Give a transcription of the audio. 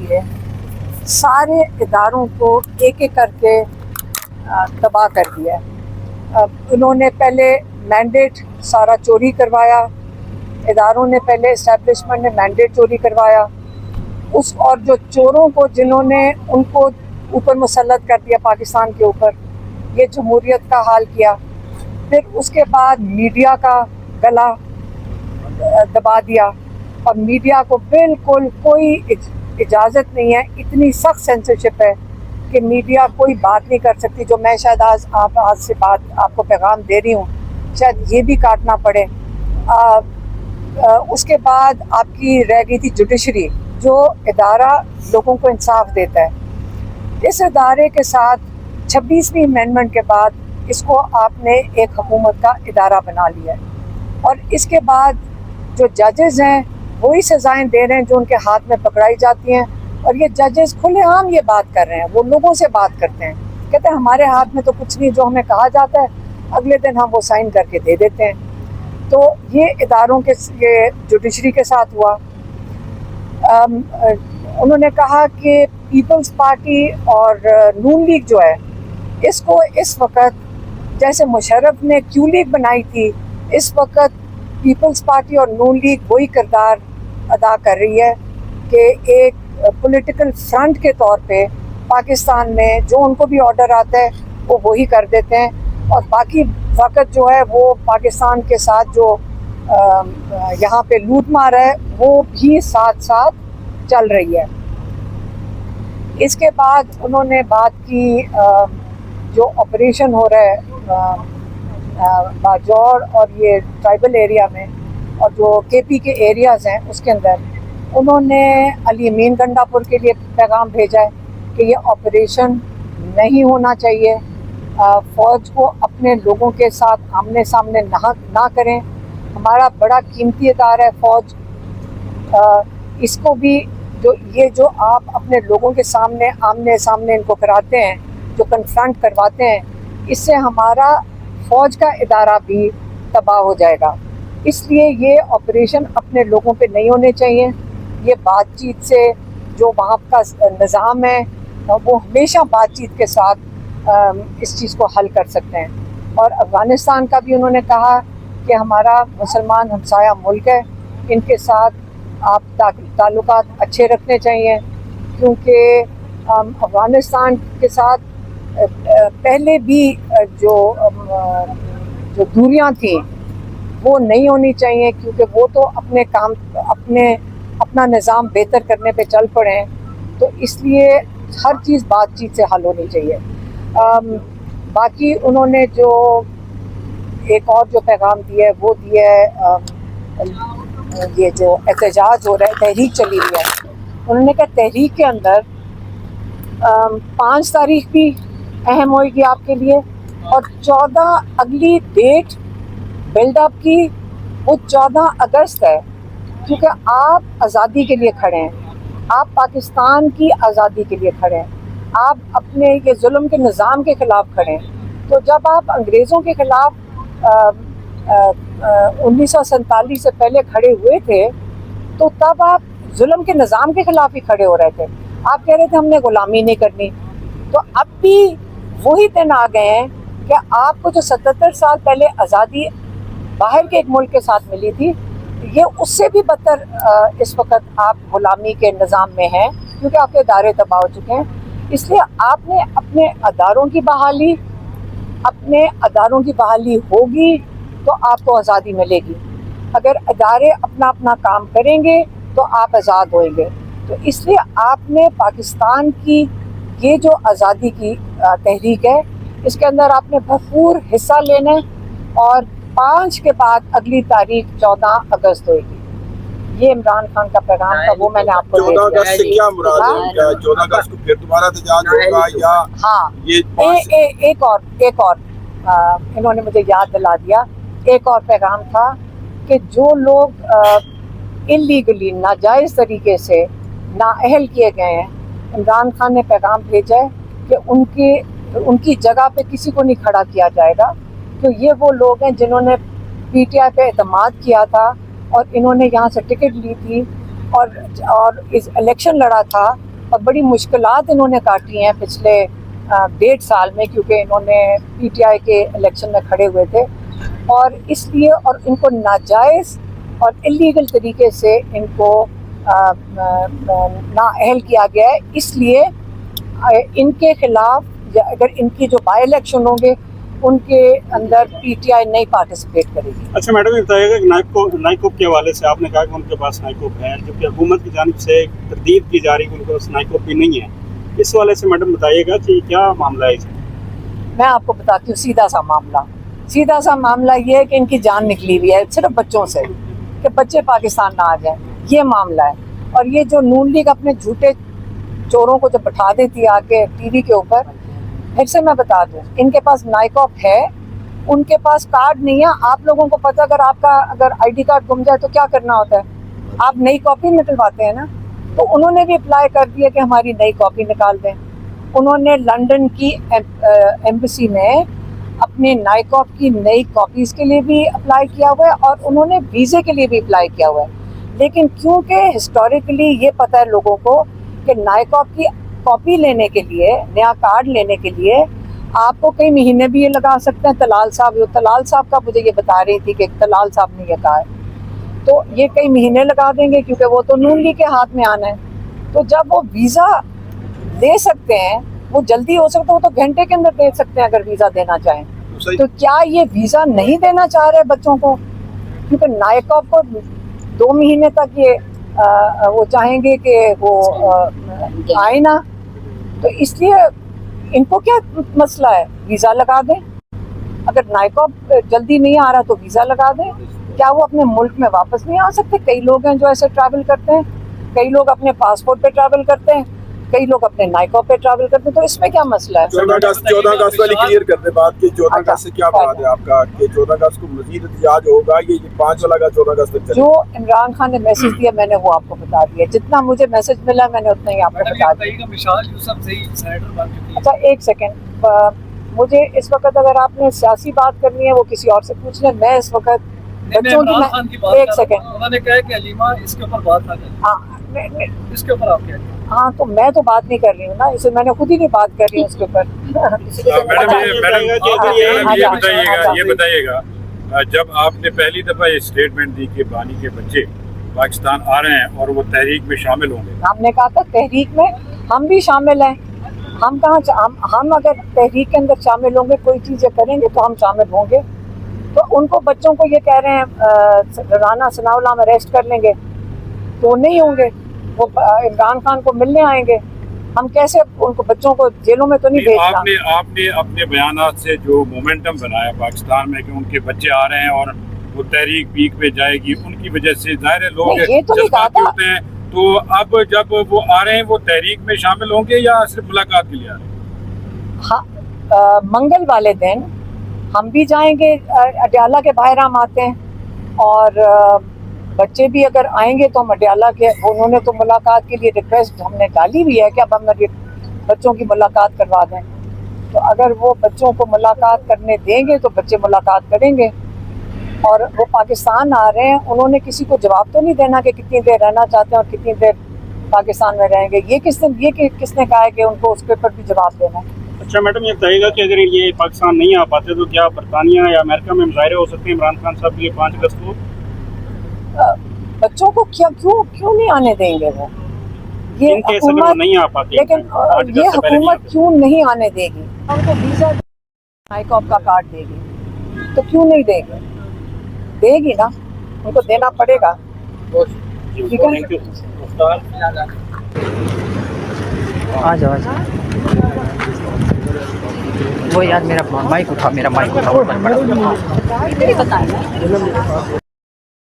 لیے سارے اداروں کو ایک ایک کر کے تباہ کر دیا ہے۔ انہوں نے پہلے مینڈیٹ سارا چوری کروایا، اداروں نے پہلے اسٹیبلشمنٹ نے مینڈیٹ چوری کروایا، اور جو چوروں کو جنہوں نے ان کو اوپر مسلط کر دیا پاکستان کے اوپر، یہ جمہوریت کا حال کیا۔ پھر اس کے بعد میڈیا کا گلا دبا دیا، اور میڈیا کو بالکل کوئی اجازت نہیں ہے، اتنی سخت سینسرشپ ہے کہ میڈیا کوئی بات نہیں کر سکتی۔ جو میں شاید آج سے بات آپ کو پیغام دے رہی ہوں، شاید یہ بھی کاٹنا پڑے۔ اس کے بعد آپ کی رہ گئی تھی جوڈیشری، جو ادارہ لوگوں کو انصاف دیتا ہے۔ اس ادارے کے ساتھ 26ویں امینڈمنٹ کے بعد اس کو آپ نے ایک حکومت کا ادارہ بنا لیا ہے، اور اس کے بعد جو ججز ہیں وہی سزائیں دے رہے ہیں جو ان کے ہاتھ میں پکڑائی جاتی ہیں، اور یہ ججز کھلے عام یہ بات کر رہے ہیں، وہ لوگوں سے بات کرتے ہیں، کہتے ہیں ہمارے ہاتھ میں تو کچھ نہیں، جو ہمیں کہا جاتا ہے اگلے دن ہم وہ سائن کر کے دے دیتے ہیں۔ تو یہ اداروں کے یہ جوڈیشری کے ساتھ ہوا۔ انہوں نے کہا کہ پیپلز پارٹی اور نون لیگ جو ہے، اس کو اس وقت جیسے مشرف نے کیو لیگ بنائی تھی، اس وقت پیپلز پارٹی اور نون لیگ وہی کردار ادا کر رہی ہے کہ ایک پولیٹیکل فرنٹ کے طور پہ پاکستان میں جو ان کو بھی آرڈر آتا ہے وہ وہی کر دیتے ہیں، اور باقی وقت جو ہے وہ پاکستان کے ساتھ جو یہاں پہ لوٹ مار ہے وہ بھی ساتھ ساتھ چل رہی ہے۔ اس کے بعد انہوں نے بات کی جو آپریشن ہو رہا ہے باجوڑ اور یہ ٹرائبل ایریا میں، اور جو کے پی کے ایریاز ہیں اس کے اندر، انہوں نے علی امین گنڈا پور کے لیے پیغام بھیجا ہے کہ یہ آپریشن نہیں ہونا چاہیے، فوج کو اپنے لوگوں کے ساتھ آمنے سامنے نہ کریں، ہمارا بڑا قیمتی ادارہ ہے فوج، اس کو بھی جو آپ اپنے لوگوں کے سامنے آمنے سامنے ان کو کراتے ہیں، جو کنفرنٹ کرواتے ہیں، اس سے ہمارا فوج کا ادارہ بھی تباہ ہو جائے گا۔ اس لیے یہ آپریشن اپنے لوگوں پہ نہیں ہونے چاہیے، یہ بات چیت سے جو وہاں کا نظام ہے وہ ہمیشہ بات چیت کے ساتھ اس چیز کو حل کر سکتے ہیں۔ اور افغانستان کا بھی انہوں نے کہا کہ ہمارا مسلمان ہمسایہ ملک ہے، ان کے ساتھ آپ تعلقات اچھے رکھنے چاہیے، کیونکہ افغانستان کے ساتھ پہلے بھی جو دوریاں تھیں وہ نہیں ہونی چاہیے، کیونکہ وہ تو اپنا نظام بہتر کرنے پہ چل پڑے ہیں، تو اس لیے ہر چیز بات چیت سے حل ہونی چاہیے۔ باقی انہوں نے جو ایک اور جو پیغام دیا ہے وہ دیا ہے یہ جو احتجاج ہو رہا ہے، تحریک چلی رہی ہے، انہوں نے کہا تحریک کے اندر 5 تاریخ بھی اہم ہوئے گی آپ کے لیے، اور 14 اگلی ڈیٹ بلڈ اپ کی وہ 14 اگست ہے، کیونکہ آپ آزادی کے لیے کھڑے ہیں، آپ پاکستان کی آزادی کے لیے کھڑے ہیں، آپ اپنے یہ ظلم کے نظام کے خلاف کھڑے ہیں۔ تو جب آپ انگریزوں کے خلاف 1947 سے پہلے کھڑے ہوئے تھے تو تب آپ ظلم کے نظام کے خلاف ہی کھڑے ہو رہے تھے، آپ کہہ رہے تھے ہم نے غلامی نہیں کرنی۔ تو اب بھی وہی دن آ گئے ہیں کہ آپ کو جو 77 سال پہلے آزادی باہر کے ایک ملک کے ساتھ ملی تھی، یہ اس سے بھی بدتر اس وقت آپ غلامی کے نظام میں ہیں، کیونکہ آپ کے ادارے تباہ ہو چکے ہیں۔ اس لیے آپ نے اپنے اداروں کی بحالی ہوگی تو آپ کو آزادی ملے گی، اگر ادارے اپنا کام کریں گے تو آپ آزاد ہوئیں گے۔ تو اس لیے آپ نے پاکستان کی یہ جو آزادی کی تحریک ہے، اس کے اندر آپ نے بھرپور حصہ لینا ہے، اور 5 کے بعد اگلی تاریخ 14 اگست ہوئے گی۔ یہ عمران خان کا پیغام تھا، وہ میں نے آپ کو دے دیا۔ 14 اگست سے کیا مراد ہے؟ کیا 14 اگست کو پھر دوبارہ احتجاج ہوگا یا؟ ہاں، ایک اور انہوں نے مجھے یاد دلا دیا، ایک اور پیغام تھا کہ جو لوگ انلیگلی ناجائز طریقے سے نااہل کیے گئے ہیں، عمران خان نے پیغام بھیجا ہے کہ ان کی جگہ پہ کسی کو نہیں کھڑا کیا جائے گا، تو یہ وہ لوگ ہیں جنہوں نے پی ٹی آئی پہ اعتماد کیا تھا اور انہوں نے یہاں سے ٹکٹ لی تھی اور الیکشن لڑا تھا، اور بڑی مشکلات انہوں نے کاٹی ہیں پچھلے 1.5 سال میں، کیونکہ انہوں نے PTI کے الیکشن میں کھڑے ہوئے تھے، اور اس لیے اور ان کو ناجائز اور اللیگل طریقے سے ان کو نااہل کیا گیا ہے. اس لیے ان کے خلاف اگر ان کی جو بائی الیکشن ہوں گے ان کے اندر PTI نہیں پارٹیسپیٹ کرے گی. اچھا میڈم، یہ بتائیے گا کہ نائکوپ کے حوالے سے آپ نے کہا کہ ان کے پاس نائکوپ ہے، جبکہ حکومت کی جانب سے تردید کی جا رہی ہے کہ ان کے پاس نائکوپ بھی نہیں ہے. اس حوالے سے میڈم بتائیے گا کہ کیا معاملہ ہے اس میں؟ میں آپ کو بتاتی ہوں سیدھا سا معاملہ یہ ہے کہ ان کی جان نکلی ہوئی ہے صرف بچوں سے، کہ بچے پاکستان نہ آ جائیں، یہ معاملہ ہے. اور یہ جو نون لیگ اپنے جھوٹے چوروں کو جب بٹھا دیتی ہے آ کے ٹی وی کے اوپر، پھر سے میں بتا دوں ان کے پاس نائکوپ ہے، ان کے پاس کارڈ نہیں ہے. آپ لوگوں کو پتہ اگر ID کارڈ گم جائے تو کیا کرنا ہوتا ہے؟ آپ نئی کاپی نکلواتے ہیں نا. تو انہوں نے بھی اپلائی کر دیا کہ ہماری نئی کاپی نکال دیں. انہوں نے لنڈن کی ایمبیسی میں اپنے نائکوپ کی نئی کاپیز کے لیے بھی اپلائی کیا ہوا ہے، اور انہوں نے ویزے کے لیے بھی اپلائی کیا ہوا ہے. لیکن کیونکہ ہسٹوریکلی یہ پتہ ہے لوگوں کو کہ نائکوپ کی کاپی لینے کے لیے، نیا کارڈ لینے کے لیے آپ کو کئی مہینے بھی یہ لگا سکتے ہیں. طلال صاحب کا مجھے یہ بتا رہی تھی کہ طلال صاحب نے یہ کہا ہے، تو یہ کئی مہینے لگا دیں گے کیونکہ وہ تو نون لیگ کے ہاتھ میں آنا ہے. تو جب وہ ویزا دے سکتے ہیں، وہ جلدی ہو سکتا ہے، وہ تو گھنٹے کے اندر دے سکتے ہیں اگر ویزا دینا چاہیں. تو کیا یہ ویزا نہیں دینا چاہ رہے بچوں کو؟ کیونکہ نائکوپ کو 2 مہینے تک یہ وہ چاہیں گے کہ وہ آئے نا. تو اس لیے ان کو کیا مسئلہ ہے؟ ویزا لگا دیں. اگر نائکوپ جلدی نہیں آ رہا تو ویزا لگا دیں. کیا وہ اپنے ملک میں واپس نہیں آ سکتے؟ کئی لوگ ہیں جو ایسے ٹریول کرتے ہیں، کئی لوگ اپنے پاسپورٹ پہ ٹریول کرتے ہیں، کئی لوگ اپنے نائکوپ پہ ٹریول کرتے ہیں. تو اس میں کیا مسئلہ ہے؟ 14 اگست والی کلیئر کرتے بات کہ 14 اگست سے کیا مراد ہے آپ کا کہ 14 اگست کو مزید احتجاج ہوگا؟ یہ 5 والا کا 14 اگست تک چلے گا؟ جو عمران خان نے میسج دیا میں نے وہ آپ کو بتا دیا. جتنا مجھے میسج ملا میں نے اتنا ہی آپ کو بتا دیا. اچھا ایک سیکنڈ، مجھے اس وقت اگر آپ نے سیاسی بات کرنی ہے وہ کسی اور سے پوچھ لیں. میں اس وقت بچوں کی ایک سیکنڈ، انہوں نے کہا کہ علیمہ اس کے اوپر بات آ جائے، اس کے اوپر آپ کیا کہیں؟ ہاں تو میں تو بات نہیں کر رہی ہوں نا، اسے میں نے خود ہی نہیں بات کر رہی ہوں اس کے اوپر. یہ بتائیے گا جب آپ نے پہلی دفعہ یہ اسٹیٹمنٹ دی کہ بانی کے بچے پاکستان آ رہے ہیں اور وہ تحریک میں شامل ہوں گے، ہم نے کہا تھا تحریک میں ہم بھی شامل ہیں. ہم اگر تحریک کے اندر شامل ہوں گے، کوئی چیزیں کریں گے تو ہم شامل ہوں گے. تو ان کو بچوں کو یہ کہہ رہے ہیں رانا ثناء اللہ ہم اریسٹ کر لیں گے، تو نہیں ہوں گے. وہ عمران خان کو ملنے آئیں گے. ہم کیسے ان کو بچوں کو جیلوں میں تو نہیں بھیجنا. آپ نے اپنے بیانات سے جو مومنٹم بنایا پاکستان میں کہ ان کے بچے آ رہے ہیں اور وہ تحریک پیک پہ جائے گی، ان کی وجہ سے ظاہر لوگ جذباتی ہوتے ہیں. تو اب جب وہ آ رہے ہیں وہ تحریک میں شامل ہوں گے یا صرف ملاقات کے لیے آ رہے ہیں؟ ہاں، منگل والے دن ہم بھی جائیں گے. اڈیالہ کے باہر ہم آتے ہیں، اور بچے بھی اگر آئیں گے تو ہم اڈیالہ کے، انہوں نے تو ملاقات کے لیے ریکویسٹ ہم نے ڈالی بھی ہے کہ اب ہم بچوں کی ملاقات کروا دیں. تو اگر وہ بچوں کو ملاقات کرنے دیں گے تو بچے ملاقات کریں گے. اور وہ پاکستان آ رہے ہیں، انہوں نے کسی کو جواب تو نہیں دینا کہ کتنی دیر رہنا چاہتے ہیں اور کتنی دیر پاکستان میں رہیں گے. یہ کس نے کہا ہے کہ ان کو اس کے اوپر بھی جواب دینا ہے؟ اچھا میڈم، یہ بتائیے گا کہ اگر یہ پاکستان نہیں آ پاتے تو کیا برطانیہ یا امریکہ میں مظاہرے ہو سکتے ہیں عمران خان صاحب کے لیے 5 اگست کو؟ بچوں کو کیوں نہیں آنے دیں گے وہ؟ یہ حکومت نہیں آ پاتی، لیکن یہ حکومت کیوں نہیں آنے دے گی؟ ان کو ویزا نائکوپ کا کارڈ دے گی تو کیوں نہیں دے گی؟ دے گی نا، ان کو دینا پڑے گا. ٹھیک ہے، آ جاؤ وہ یار میرا مائک اٹھا